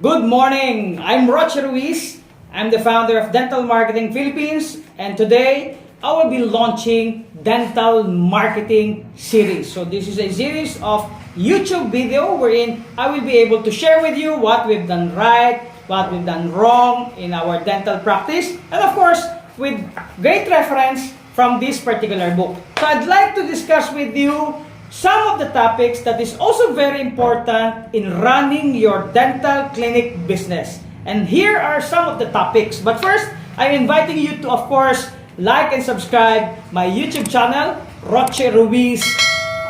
Good morning! I'm Roche Ruiz. I'm the founder of Dental Marketing Philippines, and today I will be launching Dental Marketing Series. So this is a series of YouTube video wherein I will be able to share with you what we've done right, what we've done wrong in our dental practice, and of course, with great reference from this particular book. So I'd like to discuss with you some of the topics that is also very important in running your dental clinic business. And here are some of the topics. But first, I'm inviting you to, of course, like and subscribe my YouTube channel, Roche Ruiz.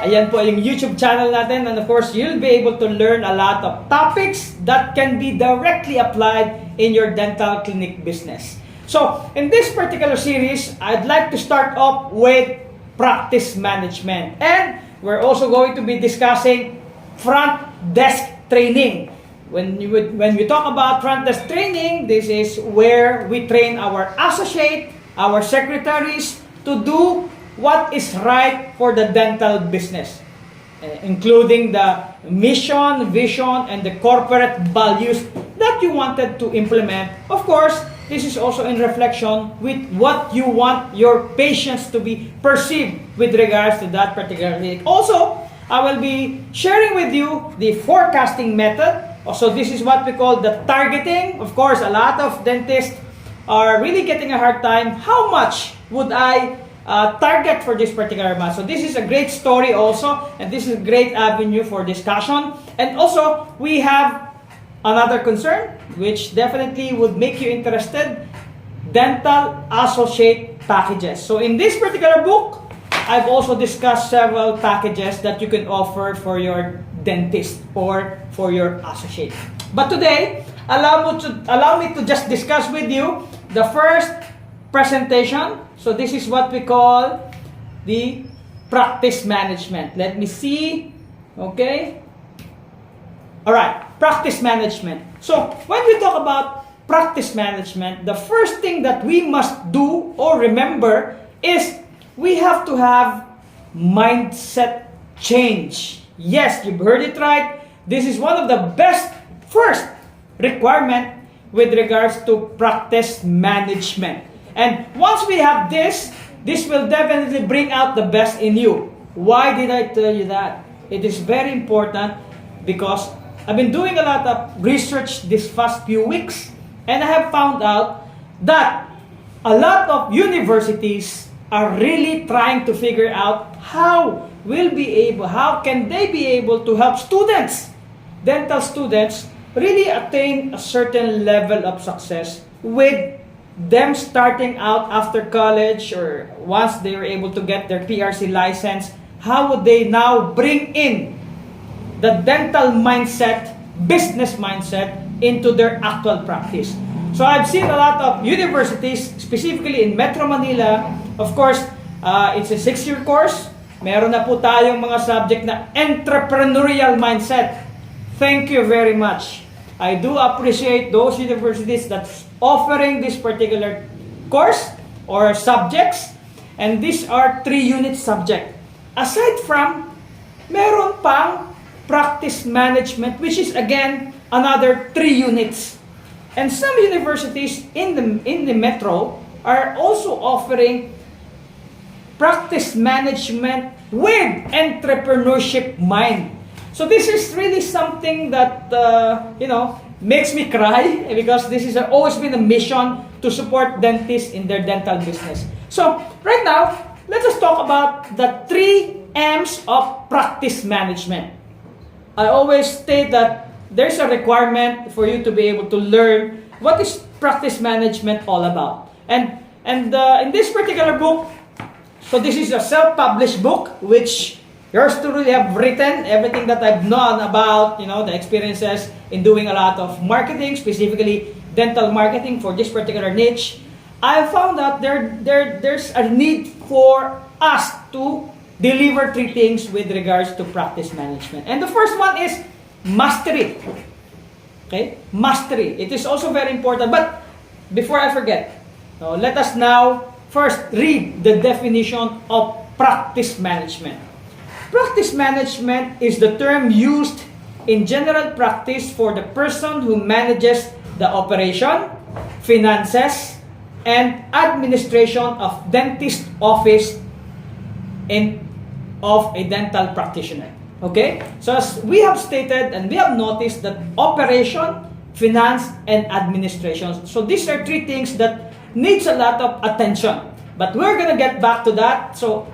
Ayan po yung YouTube channel natin. And of course, you'll be able to learn a lot of topics that can be directly applied in your dental clinic business. So, in this particular series, I'd like to start off with practice management. And we're also going to be discussing front desk training. When we talk about front desk training, this is where we train our associate, our secretaries to do what is right for the dental business, including the mission, vision, and the corporate values that you wanted to implement. Of course, this is also in reflection with what you want your patients to be perceived with regards to that particular clinic. Also, I will be sharing with you the forecasting method. So this is what we call the targeting. Of course, a lot of dentists are really getting a hard time. How much would I target for this particular month? So this is a great story also, and this is a great avenue for discussion. And also, we have another concern, which definitely would make you interested, dental associate packages. So in this particular book, I've also discussed several packages that you can offer for your dentist or for your associate. But today, allow me to just discuss with you the first presentation. So this is what we call the practice management. Let me see. Okay. All right, practice management. So when we talk about practice management, the first thing that we must do or remember is we have to have mindset change. Yes, you've heard it right. This is one of the best first requirement with regards to practice management. And once we have this will definitely bring out the best in you. Why did I tell you that? It is very important because I've been doing a lot of research this past few weeks, and I have found out that a lot of universities are really trying to figure out how can they be able to help students, dental students, really attain a certain level of success with them starting out after college or once they were able to get their PRC license. How would they now bring in the dental mindset, business mindset into their actual practice? So I've seen a lot of universities, specifically in Metro Manila. Of course, it's a 6-year course. Meron na po tayong mga subject na entrepreneurial mindset. Thank you very much. I do appreciate those universities that's offering this particular course or subjects. And these are 3-unit subject. Aside from, meron pang practice management, which is again another 3 units. And some universities in the metro are also offering practice management with entrepreneurship mind. So this is really something that makes me cry, because this has always been a mission to support dentists in their dental business. So right now, let us talk about the 3 M's of practice management. I always state that there's a requirement for you to be able to learn what is practice management all about. And in this particular book, so this is a self-published book, which yours truly have written everything that I've known about, the experiences in doing a lot of marketing, specifically dental marketing for this particular niche. I found out there's a need for us to deliver 3 things with regards to practice management. And the first one is mastery. Okay? Mastery. It is also very important. But before I forget, let us now first read the definition of practice management. Practice management is the term used in general practice for the person who manages the operation, finances, and administration of dentist office and of a dental practitioner. Okay? So as we have stated and we have noticed that operation, finance, and administration. So these are three things that needs a lot of attention. But we're gonna get back to that. So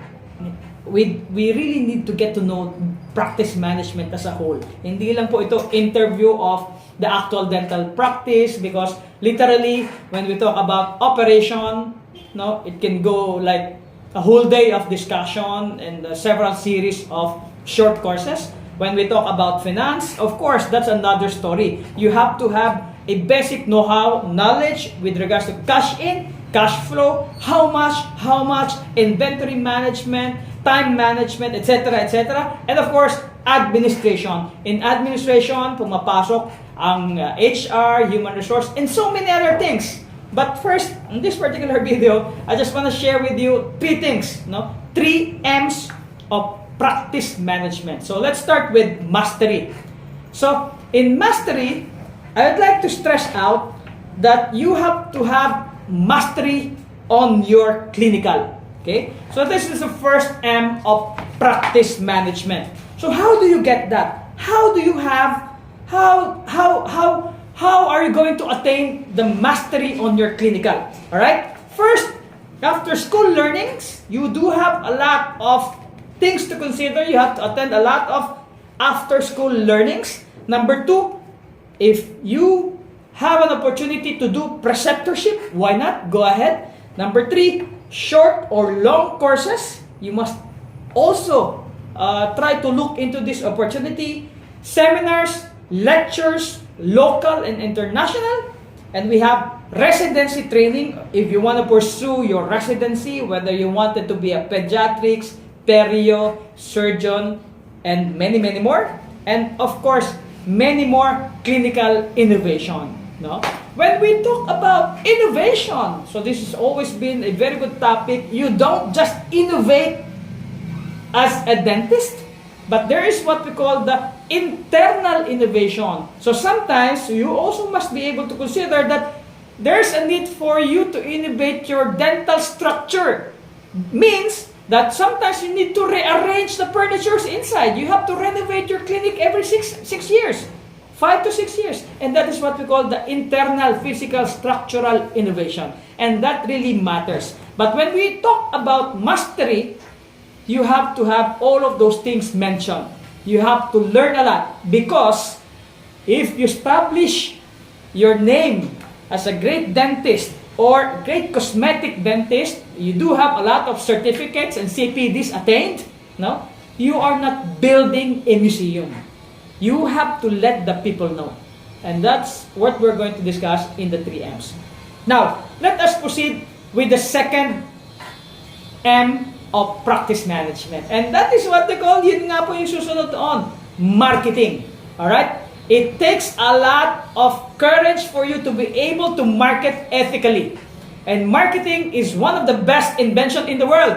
we really need to get to know practice management as a whole. Hindi lang po ito interview of the actual dental practice, because literally when we talk about operation, no, it can go like a whole day of discussion and several series of short courses. When we talk about finance, of course, that's another story. You have to have a basic know-how, knowledge with regards to cash in, cash flow, how much, inventory management, time management, etc., etc. And of course, administration. In administration, pumapasok ang HR, human resource, and so many other things. But first, in this particular video, I just want to share with you three things, no? 3 M's of practice management. So let's start with mastery. So in mastery, I would like to stress out that you have to have mastery on your clinical. Okay? So this is the first M of practice management. So how do you get that? How do you have how are you going to attain the mastery on your clinical? All right? First, after school learnings, you do have a lot of things to consider. You have to attend a lot of after school learnings. Number 2, if you have an opportunity to do preceptorship, why not? Go ahead. Number 3, short or long courses. You must also try to look into this opportunity. Seminars, lectures, local and international. And we have residency training. If you want to pursue your residency, whether you wanted to be a pediatrics, perio, surgeon, and many, many more. And of course, many more clinical innovation. No? When we talk about innovation, so this has always been a very good topic. You don't just innovate as a dentist, but there is what we call the internal innovation. So sometimes you also must be able to consider that there's a need for you to innovate your dental structure. Means that sometimes you need to rearrange the furniture inside. You have to renovate your clinic every 6 years, 5 to 6 years. And that is what we call the internal physical structural innovation. And that really matters. But when we talk about mastery, you have to have all of those things mentioned. You have to learn a lot, because if you establish your name as a great dentist or great cosmetic dentist, you do have a lot of certificates and CPDs attained, no? You are not building a museum. You have to let the people know. And that's what we're going to discuss in the 3 M's. Now, let us proceed with the second M of practice management. And that is what they call, yun nga po yung susunod doon, marketing. Alright? It takes a lot of courage for you to be able to market ethically. And marketing is one of the best inventions in the world.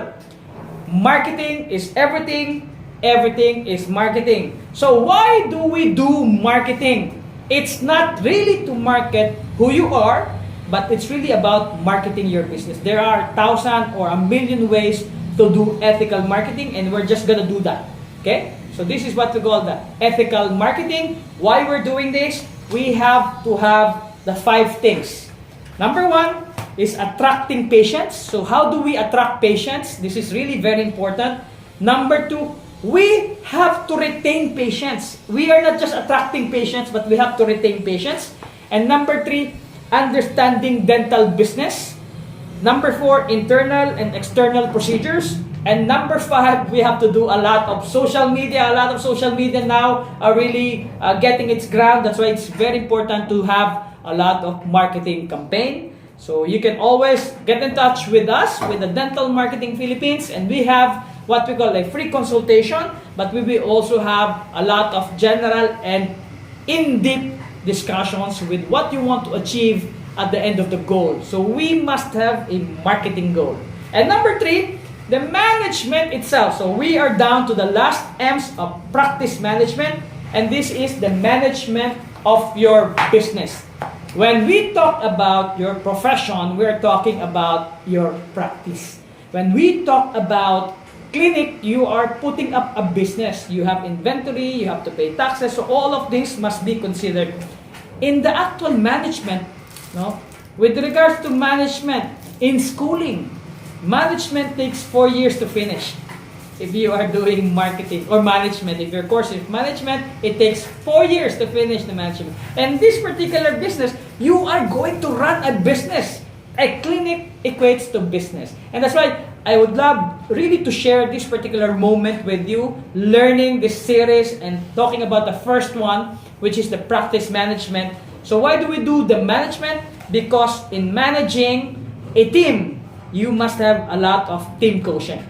Marketing is everything. Everything is marketing. So why do we do marketing? It's not really to market who you are, but it's really about marketing your business. There are 1,000 or 1,000,000 ways to do ethical marketing, and we're just gonna do that. Okay? So this is what we call the ethical marketing. Why we're doing this? We have to have the 5 things. Number 1 is attracting patients. So how do we attract patients? This is really very important. Number 2, we have to retain patients. We are not just attracting patients, but we have to retain patients. And number 3, understanding dental business. Number 4, internal and external procedures. And number 5, we have to do a lot of social media. A lot of social media now are really getting its ground. That's why it's very important to have a lot of marketing campaign. So you can always get in touch with us, with the Dental Marketing Philippines, and we have what we call a free consultation, but we will also have a lot of general and in-depth discussions with what you want to achieve at the end of the goal. So we must have a marketing goal. And number 3, the management itself. So we are down to the last M's of practice management. and this is the management of your business. When we talk about your profession, we're talking about your practice. When we talk about clinic, you are putting up a business. You have inventory, you have to pay taxes, so all of this must be considered. In the actual management, no, with regards to management, in schooling, management takes 4 years to finish. If you are doing marketing or management, if your course is management, it takes 4 years to finish the management. And this particular business, you are going to run a business. A clinic equates to business. And that's why I would love really to share this particular moment with you, learning this series and talking about the first one, which is the practice management. So why do we do the management? Because in managing a team, you must have a lot of team quotient.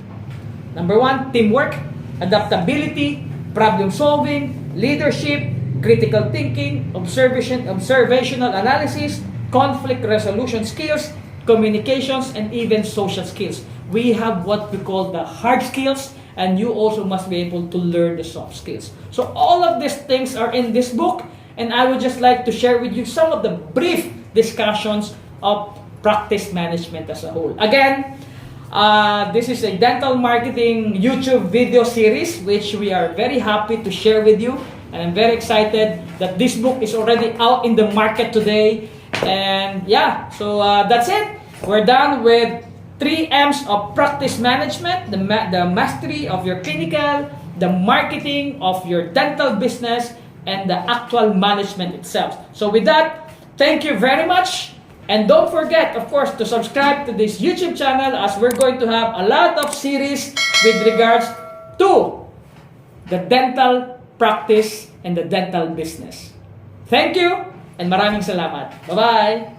Number 1, teamwork, adaptability, problem solving, leadership, critical thinking, observational analysis, conflict resolution skills, communications, and even social skills. We have what we call the hard skills, and you also must be able to learn the soft skills. So all of these things are in this book, and I would just like to share with you some of the brief discussions of practice management as a whole. Again, this is a dental marketing YouTube video series which we are very happy to share with you, and I'm very excited that this book is already out in the market today. And yeah, so that's it. We're done with 3 M's of practice management, the mastery of your clinical, the marketing of your dental business, and the actual management itself. So with that, thank you very much. And don't forget, of course, to subscribe to this YouTube channel, as we're going to have a lot of series with regards to the dental practice and the dental business. Thank you, and maraming salamat. Bye-bye!